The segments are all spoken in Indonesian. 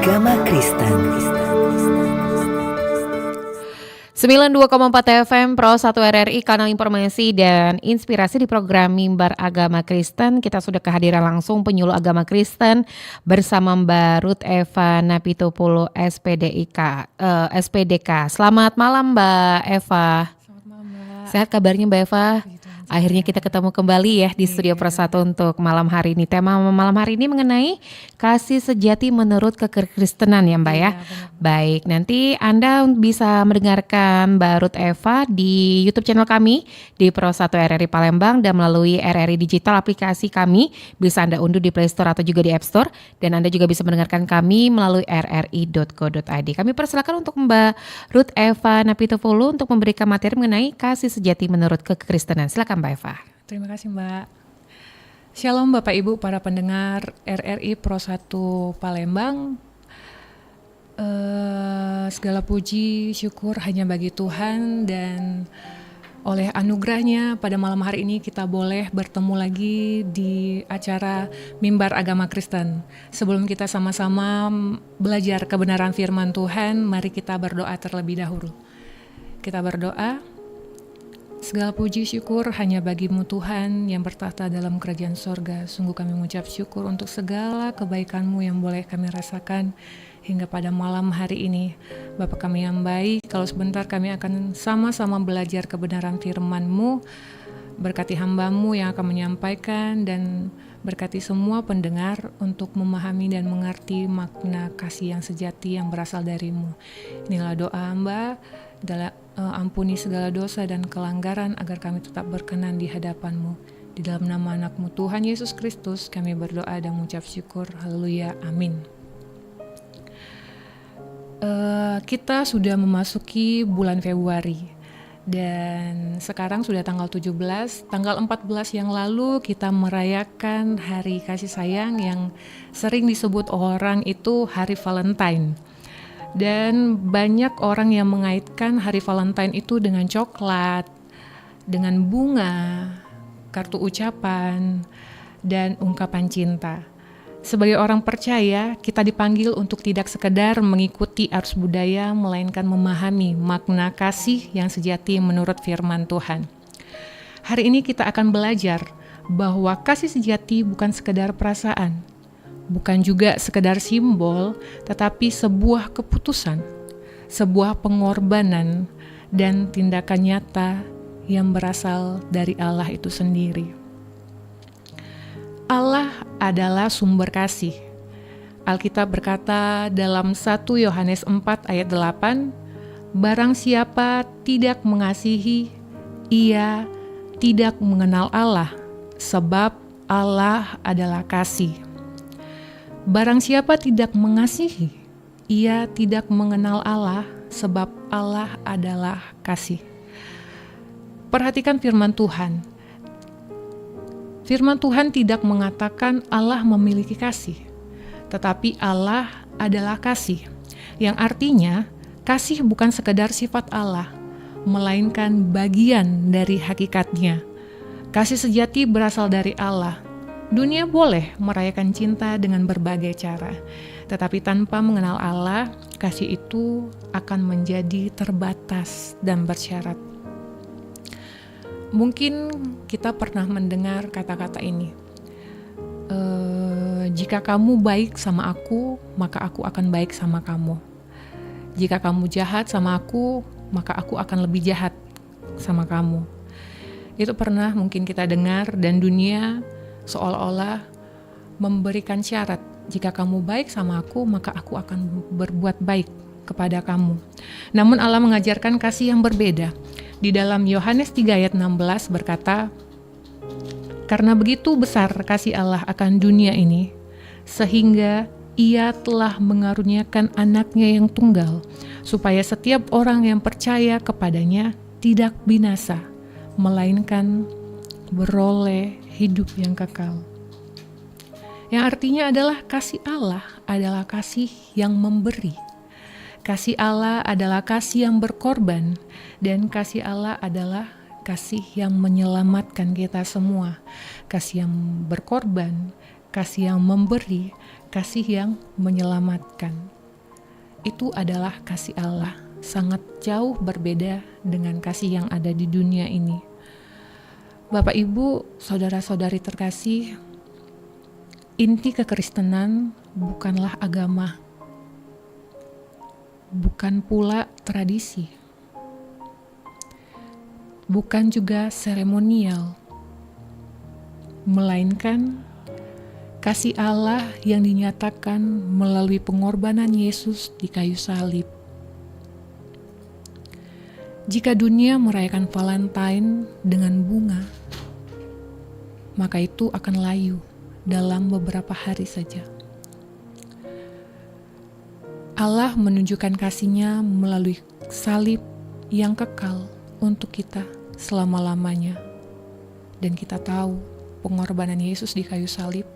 Agama Kristen. 92,4 FM Pro 1 RRI, kanal informasi dan inspirasi di program Mimbar Agama Kristen. Kita sudah kehadiran langsung penyuluh agama Kristen bersama Mbak Ruth Eva Napitupulu SPDK. Selamat malam Mbak Eva. Selamat malam Mbak. Sehat kabarnya Mbak Eva? Akhirnya kita ketemu kembali ya di Studio Pro 1 untuk malam hari ini. Tema malam hari ini mengenai kasih sejati menurut kekristenan ya Mbak ya. Baik, nanti Anda bisa mendengarkan Mbak Ruth Eva di YouTube channel kami di Pro 1 RRI Palembang dan melalui RRI Digital, aplikasi kami bisa Anda unduh di Play Store atau juga di App Store, dan Anda juga bisa mendengarkan kami melalui rri.co.id. Kami persilakan untuk Mbak Ruth Eva Napitupulu untuk memberikan materi mengenai kasih sejati menurut kekristenan. Silakan Mbak Eva. Terima kasih Mbak. Shalom Bapak Ibu para pendengar RRI Pro 1 Palembang. Segala puji syukur hanya bagi Tuhan, dan oleh anugerahnya pada malam hari ini kita boleh bertemu lagi di acara Mimbar Agama Kristen. Sebelum kita sama-sama belajar kebenaran firman Tuhan, mari kita berdoa terlebih dahulu. Kita berdoa. Segala puji syukur hanya bagi-Mu Tuhan yang bertahta dalam kerajaan sorga. Sungguh kami mengucap syukur untuk segala kebaikan-Mu yang boleh kami rasakan hingga pada malam hari ini. Bapa kami yang baik, kalau sebentar kami akan sama-sama belajar kebenaran firman-Mu. Berkati hamba-Mu yang akan menyampaikan, dan berkati semua pendengar untuk memahami dan mengerti makna kasih yang sejati yang berasal dari-Mu. Inilah doa hamba, ampuni segala dosa dan kelanggaran agar kami tetap berkenan di hadapan-Mu. Di dalam nama anak-Mu Tuhan Yesus Kristus kami berdoa dan mengucap syukur. Haleluya, amin. Kita sudah memasuki bulan Februari, dan sekarang sudah tanggal 17. Tanggal 14 yang lalu kita merayakan Hari Kasih Sayang yang sering disebut orang itu Hari Valentine. Dan banyak orang yang mengaitkan Hari Valentine itu dengan coklat, dengan bunga, kartu ucapan, dan ungkapan cinta. Sebagai orang percaya, kita dipanggil untuk tidak sekedar mengikuti arus budaya, melainkan memahami makna kasih yang sejati menurut firman Tuhan. Hari ini kita akan belajar bahwa kasih sejati bukan sekedar perasaan, bukan juga sekedar simbol, tetapi sebuah keputusan, sebuah pengorbanan, dan tindakan nyata yang berasal dari Allah itu sendiri. Allah adalah sumber kasih. Alkitab berkata dalam 1 Yohanes 4 ayat 8, "Barang siapa tidak mengasihi, ia tidak mengenal Allah, sebab Allah adalah kasih." Barang siapa tidak mengasihi, ia tidak mengenal Allah, sebab Allah adalah kasih. Perhatikan firman Tuhan. Firman Tuhan tidak mengatakan Allah memiliki kasih, tetapi Allah adalah kasih, yang artinya kasih bukan sekedar sifat Allah, melainkan bagian dari hakikatnya. Kasih sejati berasal dari Allah. Dunia boleh merayakan cinta dengan berbagai cara, tetapi tanpa mengenal Allah, kasih itu akan menjadi terbatas dan bersyarat. Mungkin kita pernah mendengar kata-kata ini, jika kamu baik sama aku, maka aku akan baik sama kamu. Jika kamu jahat sama aku, maka aku akan lebih jahat sama kamu. Itu pernah mungkin kita dengar, dan dunia seolah-olah memberikan syarat, jika kamu baik sama aku, maka aku akan berbuat baik kepada kamu. Namun Allah mengajarkan kasih yang berbeda. Di dalam Yohanes 3 ayat 16 berkata, "Karena begitu besar kasih Allah akan dunia ini, sehingga Ia telah mengaruniakan anaknya yang tunggal, supaya setiap orang yang percaya kepadanya tidak binasa, melainkan beroleh hidup yang kekal." Yang artinya adalah kasih Allah adalah kasih yang memberi. Kasih Allah adalah kasih yang berkorban, dan kasih Allah adalah kasih yang menyelamatkan kita semua. Kasih yang berkorban, kasih yang memberi, kasih yang menyelamatkan. itu adalah kasih Allah, sangat jauh berbeda dengan kasih yang ada di dunia ini. Bapak, Ibu, saudara-saudari terkasih, inti kekristenan bukanlah agama, bukan pula tradisi, bukan juga seremonial, melainkan kasih Allah yang dinyatakan melalui pengorbanan Yesus di kayu salib. Jika dunia merayakan Valentine dengan bunga, maka itu akan layu dalam beberapa hari saja. Allah menunjukkan kasih-Nya melalui salib yang kekal untuk kita selama-lamanya. Dan kita tahu pengorbanan Yesus di kayu salib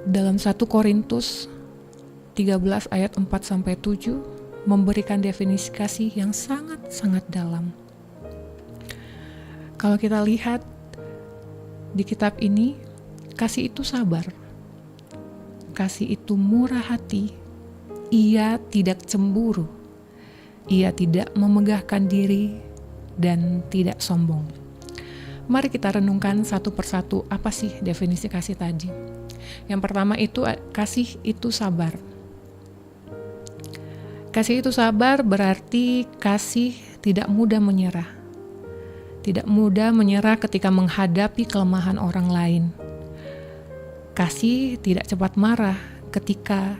dalam 1 Korintus 13 ayat 4-7 memberikan definisi kasih yang sangat-sangat dalam. Kalau kita lihat di kitab ini, kasih itu sabar. Kasih itu murah hati. Ia tidak cemburu. Ia tidak memegahkan diri dan tidak sombong. Mari kita renungkan satu persatu apa sih definisi kasih tadi. Yang pertama itu kasih itu sabar. Kasih itu sabar berarti kasih tidak mudah menyerah. Tidak mudah menyerah ketika menghadapi kelemahan orang lain. Kasih tidak cepat marah ketika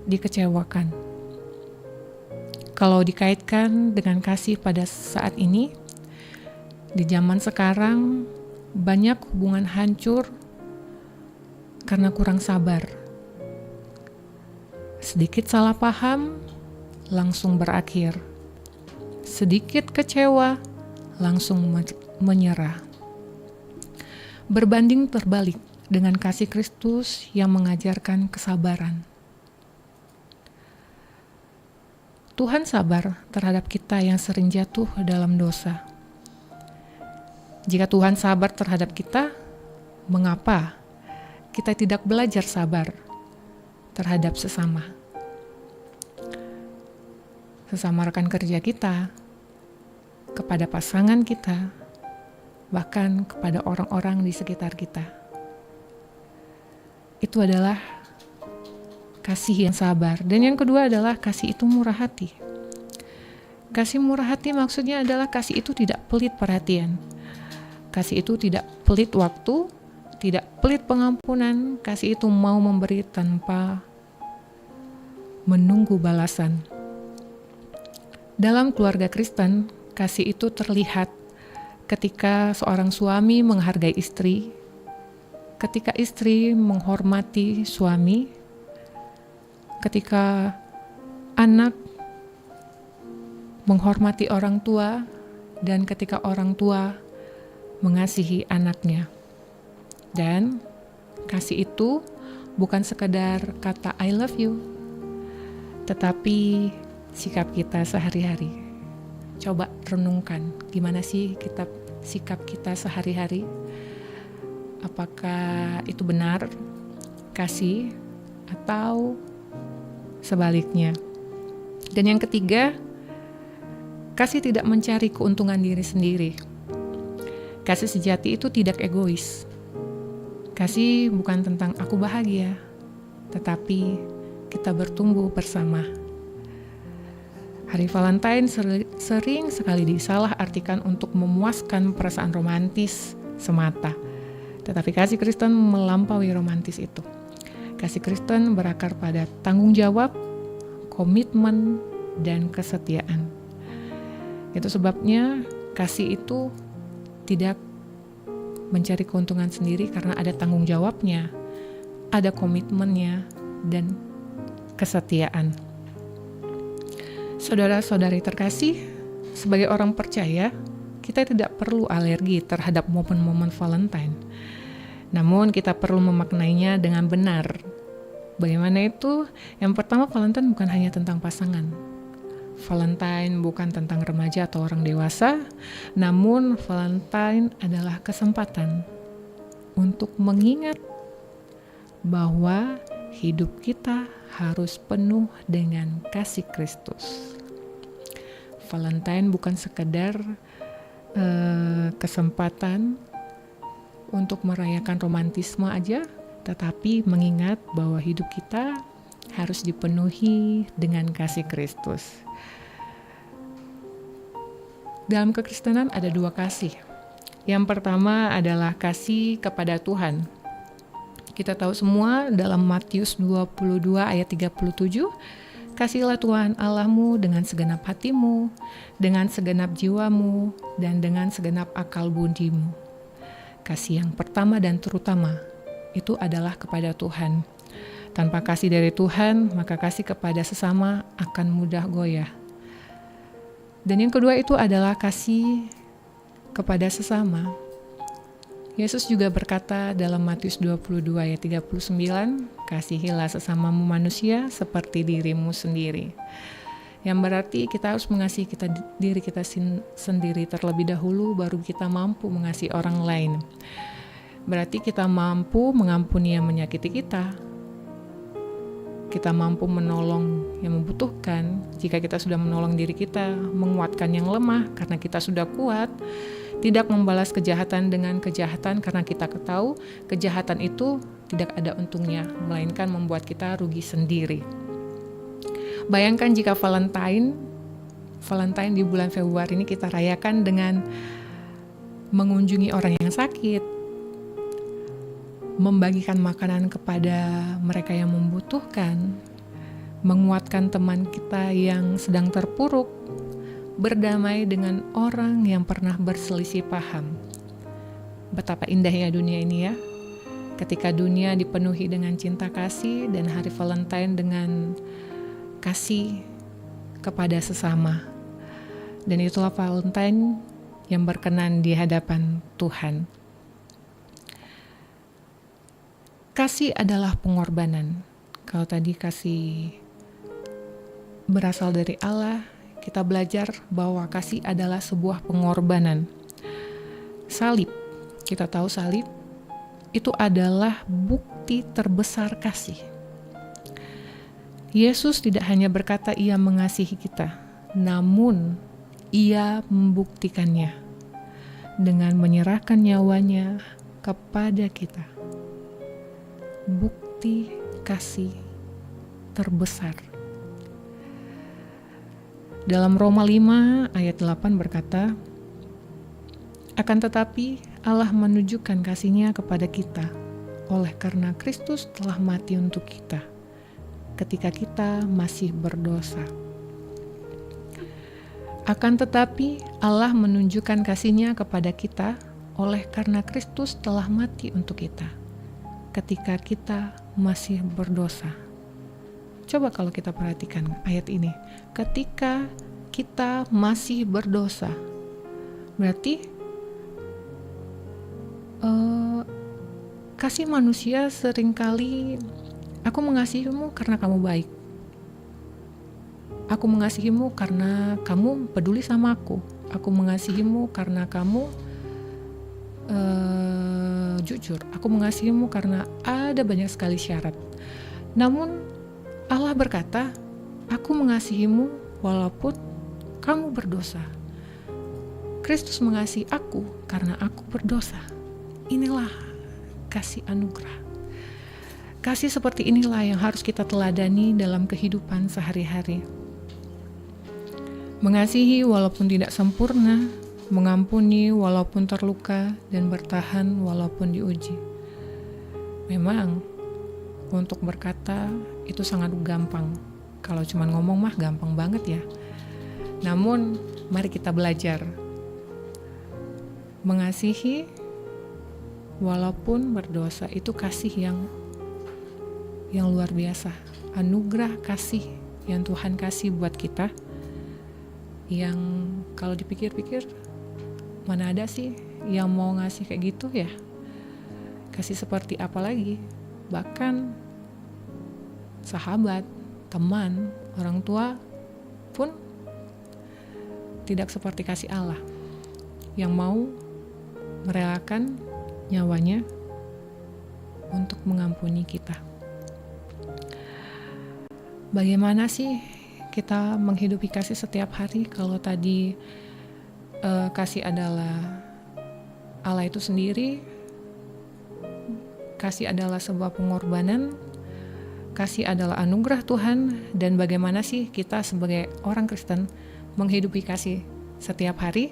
dikecewakan. Kalau dikaitkan dengan kasih pada saat ini, di zaman sekarang banyak hubungan hancur karena kurang sabar. Sedikit salah paham, langsung berakhir. Sedikit kecewa, langsung menyerah. Berbanding terbalik dengan kasih Kristus yang mengajarkan kesabaran. Tuhan sabar terhadap kita yang sering jatuh dalam dosa. Jika Tuhan sabar terhadap kita, mengapa kita tidak belajar sabar terhadap sesama rekan kerja kita, kepada pasangan kita, bahkan kepada orang-orang di sekitar kita? Itu adalah kasih yang sabar. Dan yang kedua adalah kasih itu murah hati. Kasih murah hati maksudnya adalah kasih itu tidak pelit perhatian. Kasih itu tidak pelit waktu, tidak pelit pengampunan. Kasih itu mau memberi tanpa menunggu balasan. Dalam keluarga Kristen, kasih itu terlihat ketika seorang suami menghargai istri, ketika istri menghormati suami, ketika anak menghormati orang tua, dan ketika orang tua mengasihi anaknya. Dan kasih itu bukan sekedar kata I love you, tetapi sikap kita sehari-hari. Coba renungkan, gimana sih sikap kita sehari-hari? Apakah itu benar kasih atau sebaliknya? Dan yang ketiga, kasih tidak mencari keuntungan diri sendiri. Kasih sejati itu tidak egois. Kasih bukan tentang aku bahagia, tetapi kita bertumbuh bersama. Hari Valentine sering sekali disalahartikan untuk memuaskan perasaan romantis semata. Tetapi kasih Kristen melampaui romantis itu. Kasih Kristen berakar pada tanggung jawab, komitmen, dan kesetiaan. Itu sebabnya kasih itu tidak mencari keuntungan sendiri karena ada tanggung jawabnya, ada komitmennya, dan kesetiaan. Saudara-saudari terkasih, sebagai orang percaya, kita tidak perlu alergi terhadap momen-momen Valentine. Namun kita perlu memaknainya dengan benar. Bagaimana itu? Yang pertama, Valentine bukan hanya tentang pasangan. Valentine bukan tentang remaja atau orang dewasa, namun Valentine adalah kesempatan untuk mengingat bahwa hidup kita harus penuh dengan kasih Kristus. Valentine bukan sekedar kesempatan untuk merayakan romantisme aja, tetapi mengingat bahwa hidup kita harus dipenuhi dengan kasih Kristus. Dalam kekristenan ada dua kasih. Yang pertama adalah kasih kepada Tuhan. Kita tahu semua dalam Matius 22 ayat 37, kasihlah Tuhan Allahmu dengan segenap hatimu, dengan segenap jiwamu, dan dengan segenap akal budimu. Kasih yang pertama dan terutama itu adalah kepada Tuhan. Tanpa kasih dari Tuhan, maka kasih kepada sesama akan mudah goyah. Dan yang kedua itu adalah kasih kepada sesama. Yesus juga berkata dalam Matius 22 ayat 39, kasihilah sesamamu manusia seperti dirimu sendiri. Yang berarti kita harus mengasihi diri kita sendiri terlebih dahulu, baru kita mampu mengasihi orang lain. Berarti kita mampu mengampuni yang menyakiti kita. Kita mampu menolong yang membutuhkan. Jika kita sudah menolong diri kita, menguatkan yang lemah karena kita sudah kuat. Tidak membalas kejahatan dengan kejahatan karena kita tahu kejahatan itu tidak ada untungnya, melainkan membuat kita rugi sendiri. Bayangkan jika Valentine di bulan Februari ini kita rayakan dengan mengunjungi orang yang sakit, membagikan makanan kepada mereka yang membutuhkan, menguatkan teman kita yang sedang terpuruk, berdamai dengan orang yang pernah berselisih paham. Betapa indahnya dunia ini ya. Ketika dunia dipenuhi dengan cinta kasih dan hari Valentine dengan kasih kepada sesama. Dan itulah Valentine yang berkenan di hadapan Tuhan. Kasih adalah pengorbanan. Kalau tadi kasih berasal dari Allah, kita belajar bahwa kasih adalah sebuah pengorbanan. Salib, kita tahu salib itu adalah bukti terbesar kasih. Yesus tidak hanya berkata ia mengasihi kita, namun ia membuktikannya dengan menyerahkan nyawanya kepada kita. Bukti kasih terbesar. Dalam Roma 5 ayat 8 berkata, akan tetapi Allah menunjukkan kasih-Nya kepada kita oleh karena Kristus telah mati untuk kita ketika kita masih berdosa. Akan tetapi Allah menunjukkan kasih-Nya kepada kita oleh karena Kristus telah mati untuk kita ketika kita masih berdosa. Coba kalau kita perhatikan ayat ini, ketika kita masih berdosa, berarti kasih manusia seringkali, aku mengasihimu karena kamu baik, aku mengasihimu karena kamu peduli sama aku mengasihimu karena kamu jujur, aku mengasihimu karena ada banyak sekali syarat. Namun Allah berkata, aku mengasihimu walaupun kamu berdosa. Kristus mengasihi aku karena aku berdosa. Inilah kasih anugerah. Kasih seperti inilah yang harus kita teladani dalam kehidupan sehari-hari. Mengasihi walaupun tidak sempurna, mengampuni walaupun terluka, dan bertahan walaupun diuji. Memang untuk berkata itu sangat gampang. Kalau cuma ngomong mah gampang banget ya. Namun mari kita belajar mengasihi walaupun berdosa. Itu kasih yang luar biasa. Anugerah kasih yang Tuhan kasih buat kita, yang kalau dipikir-pikir mana ada sih yang mau ngasih kayak gitu ya. Kasih seperti apa lagi? Bahkan sahabat, teman, orang tua pun tidak seperti kasih Allah yang mau merelakan nyawanya untuk mengampuni kita. Bagaimana sih kita menghidupi kasih setiap hari? Kalau tadi kasih adalah Allah itu sendiri, kasih adalah sebuah pengorbanan, kasih adalah anugerah Tuhan, dan bagaimana sih kita sebagai orang Kristen menghidupi kasih setiap hari?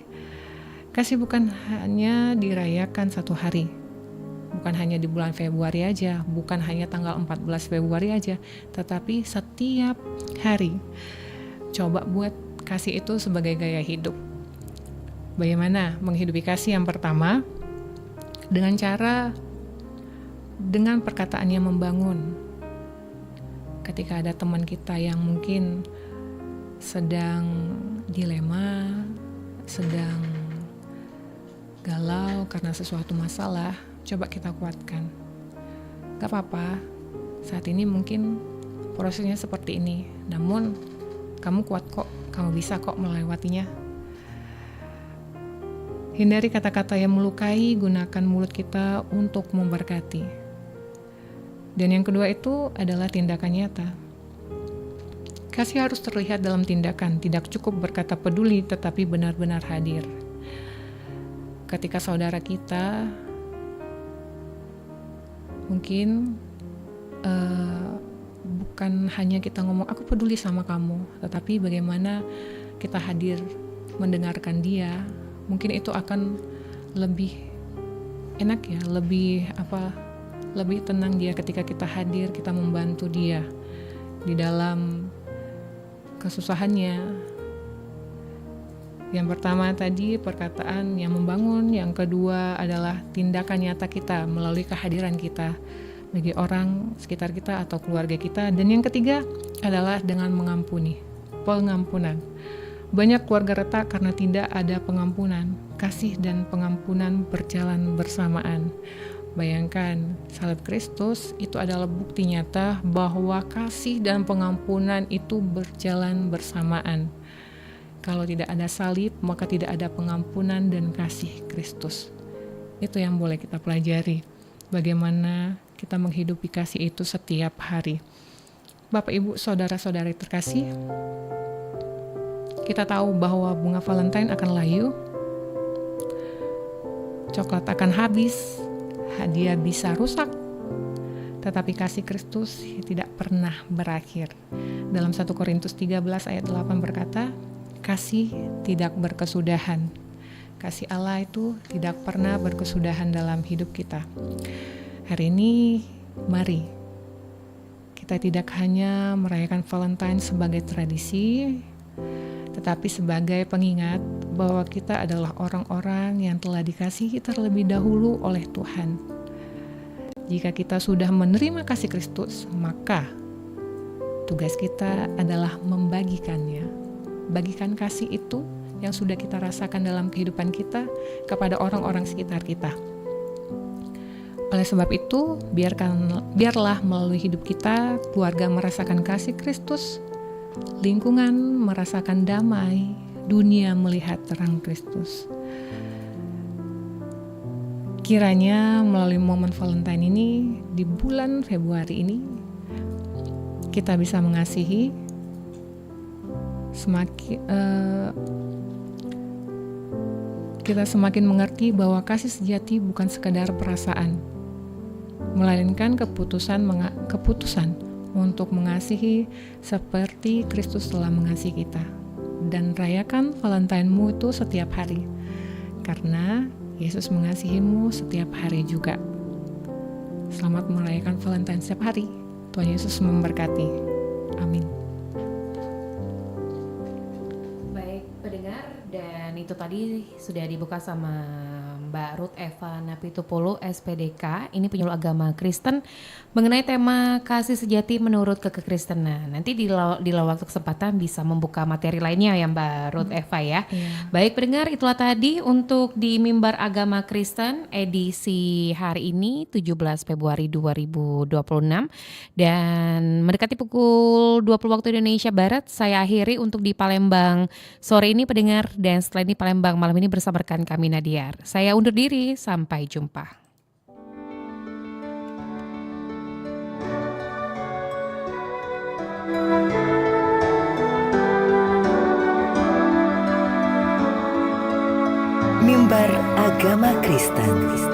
Kasih bukan hanya dirayakan satu hari, bukan hanya di bulan Februari aja, bukan hanya tanggal 14 Februari aja, tetapi setiap hari. Coba buat kasih itu sebagai gaya hidup. Bagaimana menghidupi kasih? Yang pertama, dengan perkataan yang membangun. Ketika ada teman kita yang mungkin sedang dilema, sedang galau karena sesuatu masalah, coba kita kuatkan. Gak apa-apa, saat ini mungkin prosesnya seperti ini, namun kamu kuat kok, kamu bisa kok melewatinya. Hindari kata-kata yang melukai, gunakan mulut kita untuk memberkati. Dan yang kedua itu adalah tindakan nyata. Kasih harus terlihat dalam tindakan, tidak cukup berkata peduli tetapi benar-benar hadir. Ketika saudara kita mungkin bukan hanya kita ngomong aku peduli sama kamu, tetapi bagaimana kita hadir mendengarkan dia, mungkin itu akan lebih enak ya, lebih tenang dia ketika kita hadir, kita membantu dia di dalam kesusahannya. Yang pertama tadi perkataan yang membangun, yang kedua adalah tindakan nyata kita melalui kehadiran kita bagi orang sekitar kita atau keluarga kita, dan yang ketiga adalah dengan mengampuni, pengampunan. Banyak keluarga retak karena tidak ada pengampunan. Kasih dan pengampunan berjalan bersamaan. Bayangkan, salib Kristus itu adalah bukti nyata bahwa kasih dan pengampunan itu berjalan bersamaan. Kalau tidak ada salib, maka tidak ada pengampunan dan kasih Kristus. Itu yang boleh kita pelajari. Bagaimana kita menghidupi kasih itu setiap hari. Bapak, Ibu, saudara-saudari terkasih, kita tahu bahwa bunga Valentine akan layu, coklat akan habis, hadiah bisa rusak, tetapi kasih Kristus tidak pernah berakhir. Dalam 1 Korintus 13 ayat 8 berkata, kasih tidak berkesudahan. Kasih Allah itu tidak pernah berkesudahan dalam hidup kita. Hari ini, mari kita tidak hanya merayakan Valentine sebagai tradisi, tetapi sebagai pengingat bahwa kita adalah orang-orang yang telah dikasihi terlebih dahulu oleh Tuhan. Jika kita sudah menerima kasih Kristus, maka tugas kita adalah membagikannya. Bagikan kasih itu yang sudah kita rasakan dalam kehidupan kita kepada orang-orang sekitar kita. Oleh sebab itu, biarlah melalui hidup kita, keluarga merasakan kasih Kristus, lingkungan merasakan damai, dunia melihat terang Kristus. Kiranya melalui momen Valentine ini, di bulan Februari ini, kita bisa mengasihi, kita semakin mengerti bahwa kasih sejati bukan sekadar perasaan, melainkan keputusan untuk mengasihi seperti Kristus telah mengasihi kita. Dan rayakan Valentine-mu itu setiap hari, karena Yesus mengasihimu setiap hari juga. Selamat merayakan Valentine setiap hari. Tuhan Yesus memberkati. Amin. Baik pendengar, dan itu tadi sudah dibuka sama Mbak Ruth Eva Napitupulu SPDK, ini penyuluh agama Kristen, mengenai tema kasih sejati menurut kekristenan. Nanti di waktu kesempatan bisa membuka materi lainnya ya Mbak Ruth Eva ya. Baik pendengar, itulah tadi untuk di Mimbar Agama Kristen edisi hari ini 17 Februari 2026, dan mendekati pukul 20 waktu Indonesia Barat, saya akhiri untuk di Palembang sore ini pendengar, dan setelah ini Palembang malam ini bersama rekan kami Nadiar. Saya undur diri, sampai jumpa. Mimbar Agama Kristen.